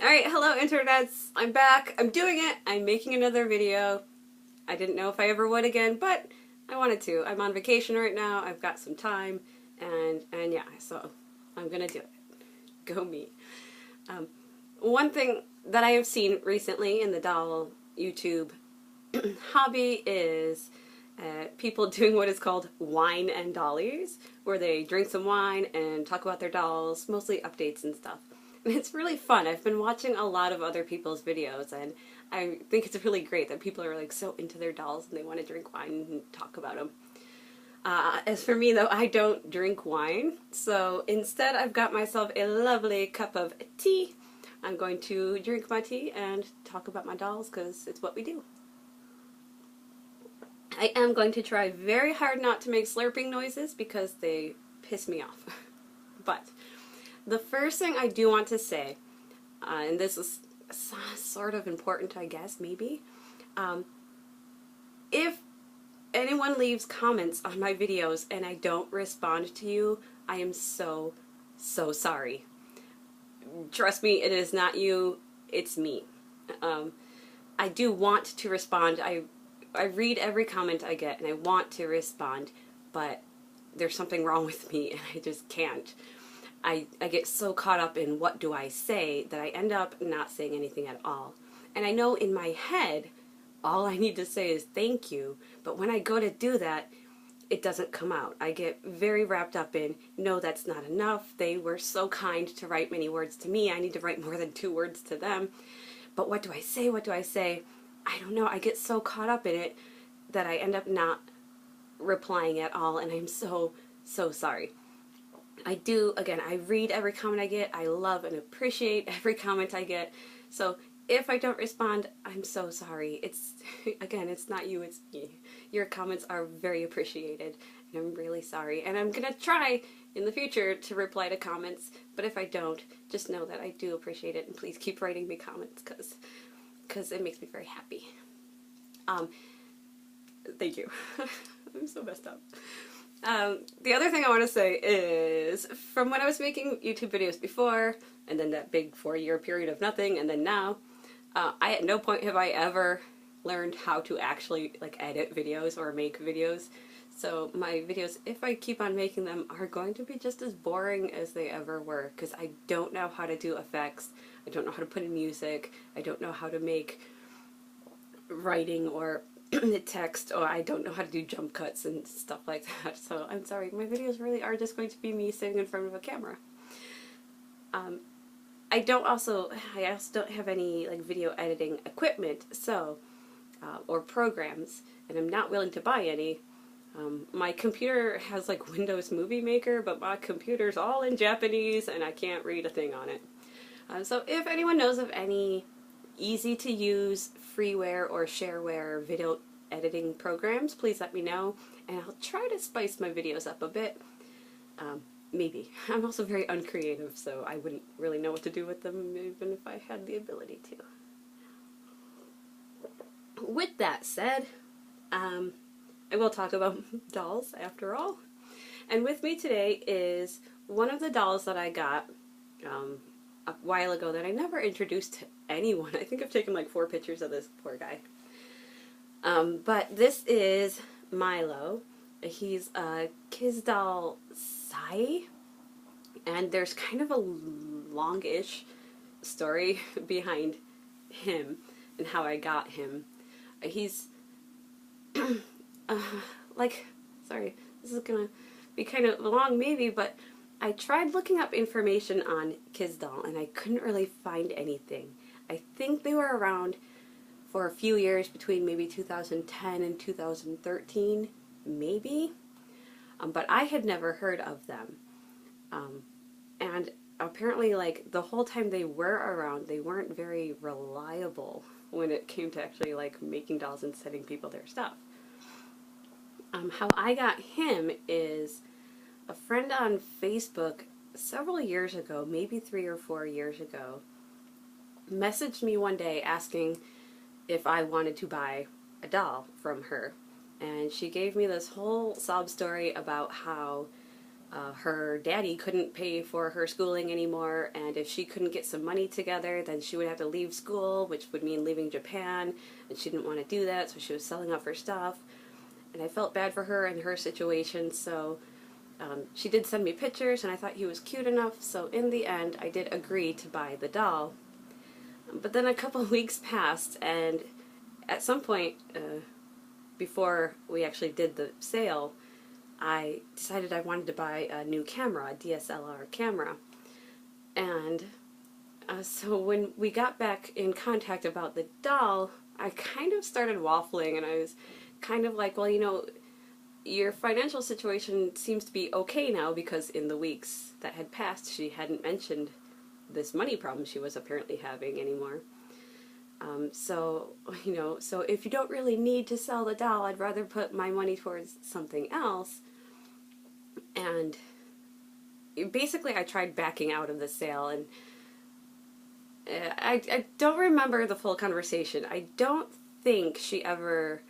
Alright, hello internets. I'm back. I'm doing it. I'm making another video. I didn't know if I ever would again, but I wanted to. I'm on vacation right now. I've got some time, and yeah, so I'm gonna do it. Go me. One thing that I have seen recently in the doll YouTube hobby is people doing what is called wine and dollies, where they drink some wine and talk about their dolls, mostly updates and stuff. And it's really fun. I've been watching a lot of other people's videos, and I think it's really great that people are like so into their dolls and they want to drink wine and talk about them. As for me though, I don't drink wine, so instead I've got myself a lovely cup of tea. I'm going to drink my tea and talk about my dolls because it's what we do. I am going to try very hard not to make slurping noises because they piss me off. But the first thing I do want to say, and this is sort of important I guess, maybe, if anyone leaves comments on my videos and I don't respond to you, I am so sorry. Trust me, it is not you, it's me. I do want to respond. I read every comment I get and I want to respond, but there's something wrong with me and I just can't. I get so caught up in what do I say that I end up not saying anything at all. And I know in my head all I need to say is thank you, but when I go to do that, it doesn't come out. I get very wrapped up in, no, that's not enough. They were so kind to write many words to me. I need to write more than 2 words to them. But what do I say? What do I say? I don't know. I get so caught up in it that I end up not replying at all, and I'm so sorry. I do, again, I read every comment I get. I love and appreciate every comment I get. So if I don't respond, I'm so sorry. It's, again, it's not you, it's me. Your comments are very appreciated, and I'm really sorry. And I'm gonna try in the future to reply to comments, but if I don't, just know that I do appreciate it, and please keep writing me comments, because it makes me very happy. Thank you. I'm so messed up. The other thing I want to say is, from when I was making YouTube videos before, and then that big 4-year period of nothing, and then now, I at no point have I ever learned how to actually like edit videos or make videos. So my videos, if I keep on making them, are going to be just as boring as they ever were, because I don't know how to do effects, I don't know how to put in music, I don't know how to make writing or text, or I don't know how to do jump cuts and stuff like that. So I'm sorry, my videos really are just going to be me sitting in front of a camera. I also don't have any like video editing equipment, so or programs, and I'm not willing to buy any. My computer has like Windows Movie Maker, but my computer's all in Japanese and I can't read a thing on it. So if anyone knows of any easy to use freeware or shareware video editing programs, please let me know, and I'll try to spice my videos up a bit. Maybe. I'm also very uncreative, so I wouldn't really know what to do with them even if I had the ability to. With that said, I will talk about dolls after all. And with me today is one of the dolls that I got a while ago that I never introduced to anyone. I think I've taken like 4 pictures of this poor guy. But this is Milo. He's a Kizdoll Saiy, and there's kind of a longish story behind him and how I got him. He's sorry, this is gonna be kind of long maybe, but I tried looking up information on Kizdoll and I couldn't really find anything. I think they were around for a few years between maybe 2010 and 2013, maybe, but I had never heard of them. And apparently, like, the whole time they were around, they weren't very reliable when it came to actually like making dolls and sending people their stuff. How I got him is a friend on Facebook several years ago, maybe 3 or 4 years ago, messaged me one day asking if I wanted to buy a doll from her. And she gave me this whole sob story about how her daddy couldn't pay for her schooling anymore, and if she couldn't get some money together, then she would have to leave school, which would mean leaving Japan, and she didn't want to do that, so she was selling off her stuff. And I felt bad for her and her situation, so she did send me pictures, and I thought he was cute enough, so in the end, I did agree to buy the doll. But then a couple weeks passed, and at some point, before we actually did the sale, I decided I wanted to buy a new camera, a DSLR camera. And so when we got back in contact about the doll, I kind of started waffling, and I was kind of like, well, you know, your financial situation seems to be okay now, because in the weeks that had passed, she hadn't mentioned this money problem she was apparently having anymore. So, you know, so if you don't really need to sell the doll, I'd rather put my money towards something else. And basically I tried backing out of the sale, and I don't remember the full conversation. I don't think she ever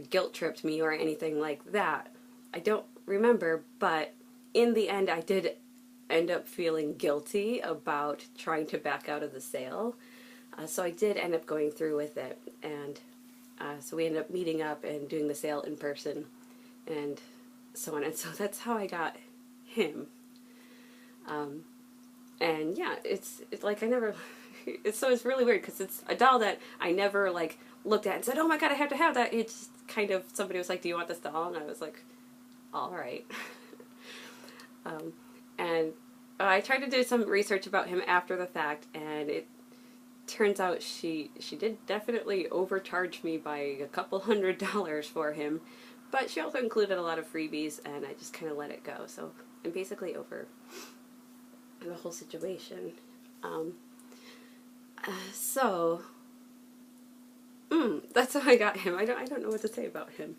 guilt-tripped me or anything like that. I don't remember, but in the end I did end up feeling guilty about trying to back out of the sale. So I did end up going through with it, and so we ended up meeting up and doing the sale in person, and so on. And so that's how I got him. And yeah, it's like I never, it's really weird, because it's a doll that I never like looked at and said, oh my god, I have to have that. It's just kind of, somebody was like, do you want this doll? And I was like, alright. And I tried to do some research about him after the fact, and it turns out she did definitely overcharge me by a couple $100 for him, but she also included a lot of freebies, and I just kind of let it go. So I'm basically over the whole situation. That's how I got him. I don't know what to say about him.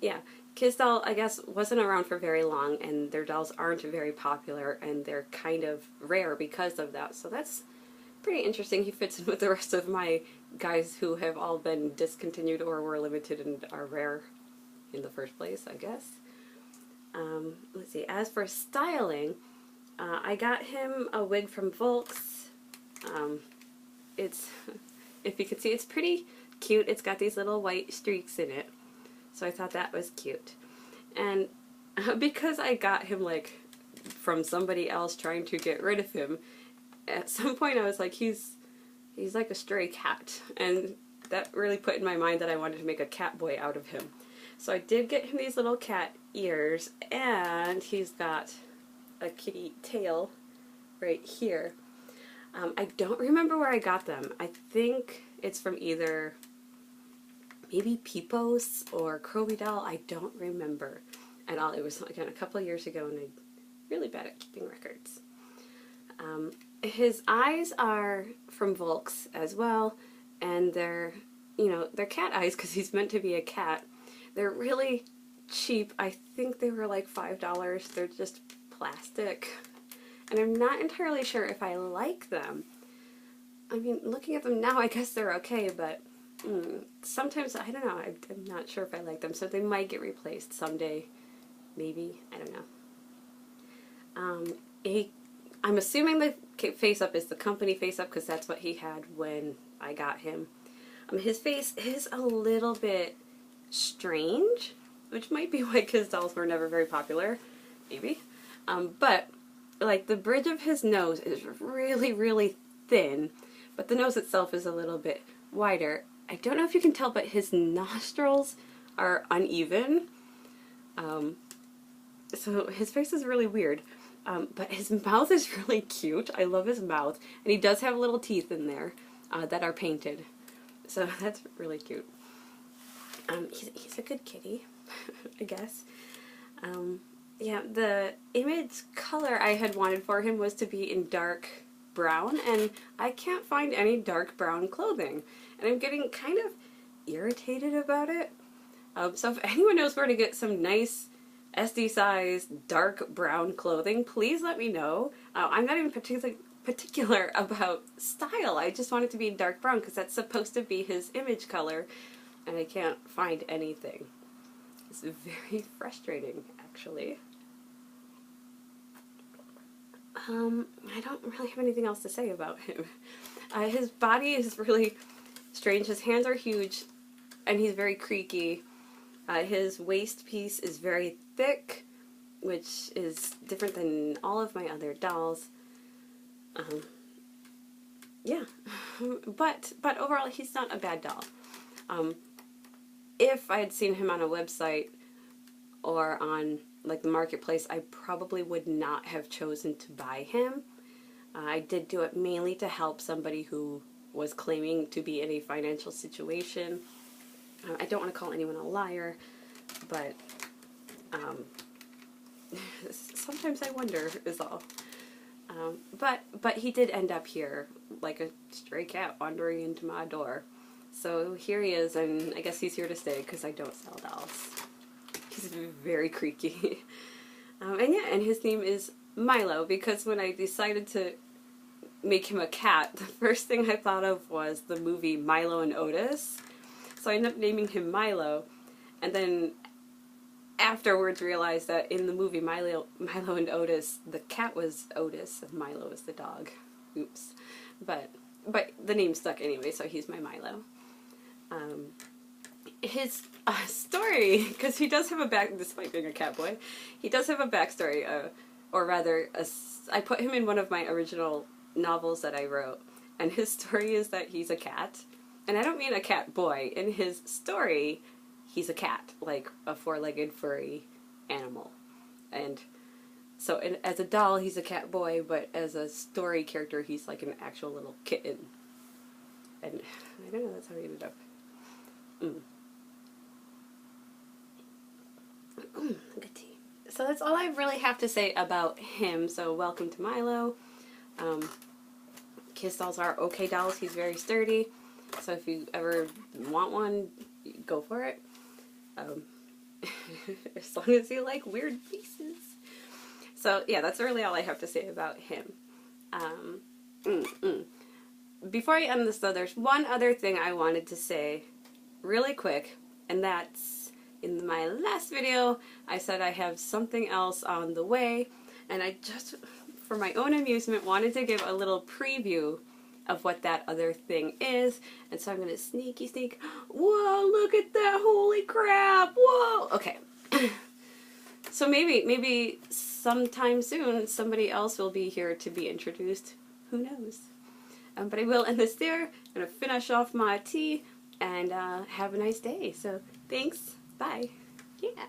Yeah, Kizdoll, I guess, wasn't around for very long, and their dolls aren't very popular, and they're kind of rare because of that. So that's pretty interesting. He fits in with the rest of my guys who have all been discontinued or were limited and are rare in the first place, I guess. Let's see. As for styling, I got him a wig from Volks. It's, if you can see, it's pretty cute. It's got these little white streaks in it, so I thought that was cute. And because I got him like from somebody else trying to get rid of him, at some point I was like, he's like a stray cat, and that really put in my mind that I wanted to make a cat boy out of him. So I did get him these little cat ears, and he's got a kitty tail right here. I don't remember where I got them. I think it's from either maybe Peepos or Croby Doll. I don't remember at all. It was, again, a couple of years ago, and I'm really bad at keeping records. His eyes are from Volks as well, and they're, you know, they're cat eyes because he's meant to be a cat. They're really cheap. I think they were like $5. They're just plastic, and I'm not entirely sure if I like them. I mean, looking at them now, I guess they're okay, but sometimes, I don't know, I'm not sure if I like them, so they might get replaced someday, maybe, I don't know. I'm assuming the face-up is the company face-up, because that's what he had when I got him. His face is a little bit strange, which might be why Kizdolls were never very popular, maybe. But, like, the bridge of his nose is really, really thin, but the nose itself is a little bit wider. I don't know if you can tell, but his nostrils are uneven. So his face is really weird. But his mouth is really cute. I love his mouth. And he does have little teeth in there that are painted. So that's really cute. He's a good kitty, I guess. Yeah, the image color I had wanted for him was to be in dark brown, and I can't find any dark brown clothing. And I'm getting kind of irritated about it. So if anyone knows where to get some nice SD size dark brown clothing, please let me know. I'm not even particular about style. I just want it to be dark brown because that's supposed to be his image color, and I can't find anything. It's very frustrating, actually. I don't really have anything else to say about him. His body is really strange. His hands are huge, and he's very creaky. His waist piece is very thick, which is different than all of my other dolls. Yeah, but overall, he's not a bad doll. If I had seen him on a website or on like the marketplace, I probably would not have chosen to buy him. I did do it mainly to help somebody who was claiming to be in a financial situation. I don't want to call anyone a liar, but sometimes I wonder is all. But he did end up here, like a stray cat wandering into my door. So here he is, and I guess he's here to stay because I don't sell dolls. He's very creaky. And yeah, and his name is Milo, because when I decided to make him a cat, the first thing I thought of was the movie Milo and Otis. So I ended up naming him Milo, and then afterwards realized that in the movie Milo and Otis, the cat was Otis and Milo was the dog. Oops. But the name stuck anyway, so he's my Milo. His story, because he does have a back, despite being a cat boy, he does have a backstory, or rather, I put him in one of my original novels that I wrote, and his story is that he's a cat, and I don't mean a cat boy. In his story, he's a cat, like a four-legged furry animal, and so as a doll, he's a cat boy, but as a story character, he's like an actual little kitten, and I don't know, that's how he ended up. Good tea. So that's all I really have to say about him. So welcome to Milo. Kizdolls are okay dolls. He's very sturdy. So if you ever want one, go for it. As long as you like weird faces. So yeah, that's really all I have to say about him. Before I end this though, there's one other thing I wanted to say really quick, and that's in my last video I said I have something else on the way, and I just, for my own amusement, wanted to give a little preview of what that other thing is, and so I'm gonna sneak. Whoa, look at that, holy crap, whoa, okay. So maybe sometime soon somebody else will be here to be introduced, who knows. But I will end this there. I'm gonna finish off my tea and have a nice day. So thanks, bye. Yeah.